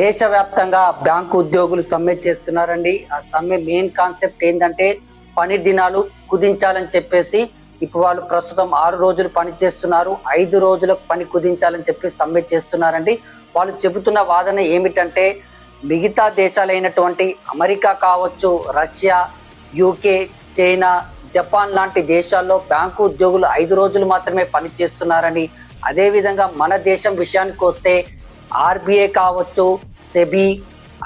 దేశవ్యాప్తంగా బ్యాంకు ఉద్యోగులు సమ్మె చేస్తున్నారండి. ఆ సమ్మె మెయిన్ కాన్సెప్ట్ ఏంటంటే పని దినాలు కుదించాలని చెప్పేసి ఇప్పుడు వాళ్ళు ప్రస్తుతం 6 రోజులు పని చేస్తున్నారు. 5 రోజులకు పని కుదించాలని చెప్పి సమ్మె చేస్తున్నారండి. వాళ్ళు చెబుతున్న వాదన ఏమిటంటే మిగతా దేశాలైనటువంటి అమెరికా కావచ్చు, రష్యా, యూకే, చైనా, జపాన్ లాంటి దేశాల్లో బ్యాంకు ఉద్యోగులు 5 రోజులు మాత్రమే పని చేస్తున్నారని, అదేవిధంగా మన దేశం విషయానికి వస్తే ఆర్బీఐ కావచ్చు, సెబీ,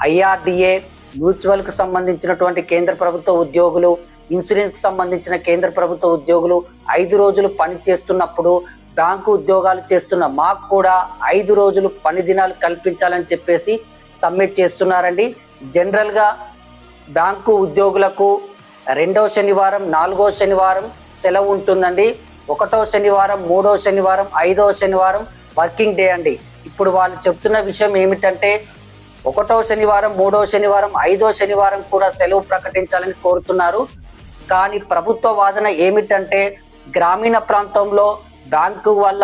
ఐఆర్డిఏ, మ్యూచువల్ కు సంబంధించినటువంటి కేంద్ర ప్రభుత్వ ఉద్యోగులు, ఇన్సూరెన్స్ కు సంబంధించిన కేంద్ర ప్రభుత్వ ఉద్యోగులు 5 రోజులు పని చేస్తున్నప్పుడు బ్యాంకు ఉద్యోగాలు చేస్తున్న మాకు కూడా 5 రోజులు పని దినాలు కల్పించాలని చెప్పేసి సమ్మె చేస్తున్నారండి. జనరల్ గా బ్యాంకు ఉద్యోగులకు 2వ శనివారం, 4వ శనివారం సెలవు ఉంటుందండి. 1వ శనివారం, 3వ శనివారం, 5వ శనివారం వర్కింగ్ డే అండి. ఇప్పుడు వాళ్ళు చెప్తున్న విషయం ఏమిటంటే 1వ శనివారం, 3వ శనివారం, 5వ శనివారం కూడా సెలవు ప్రకటించాలని కోరుతున్నారు. కానీ ప్రభుత్వ వాదన ఏమిటంటే గ్రామీణ ప్రాంతంలో బ్యాంకు వల్ల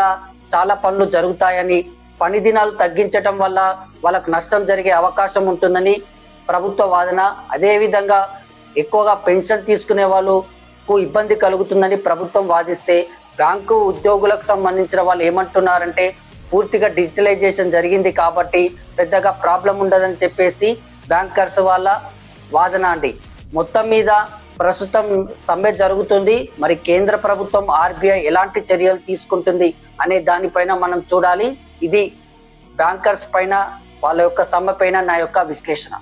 చాలా పనులు జరుగుతాయని, పని దినాలు తగ్గించడం వల్ల వాళ్ళకు నష్టం జరిగే అవకాశం ఉంటుందని ప్రభుత్వ వాదన. అదేవిధంగా ఎక్కువగా పెన్షన్ తీసుకునే వాళ్ళకు ఇబ్బంది కలుగుతుందని ప్రభుత్వం వాదిస్తే, బ్యాంకు ఉద్యోగులకు సంబంధించిన వాళ్ళు ఏమంటున్నారంటే పూర్తిగా డిజిటలైజేషన్ జరిగింది కాబట్టి పెద్దగా ప్రాబ్లం ఉండదని చెప్పేసి బ్యాంకర్స్ వాళ్ళ వాదన అండి. మొత్తం మీద ప్రస్తుతం సమ్మె జరుగుతుంది. మరి కేంద్ర ప్రభుత్వం, ఆర్బీఐ ఎలాంటి చర్యలు తీసుకుంటుంది అనే దానిపైన మనం చూడాలి. ఇది బ్యాంకర్స్ పైన, వాళ్ళ యొక్క సమ్మె పైన నా యొక్క విశ్లేషణ.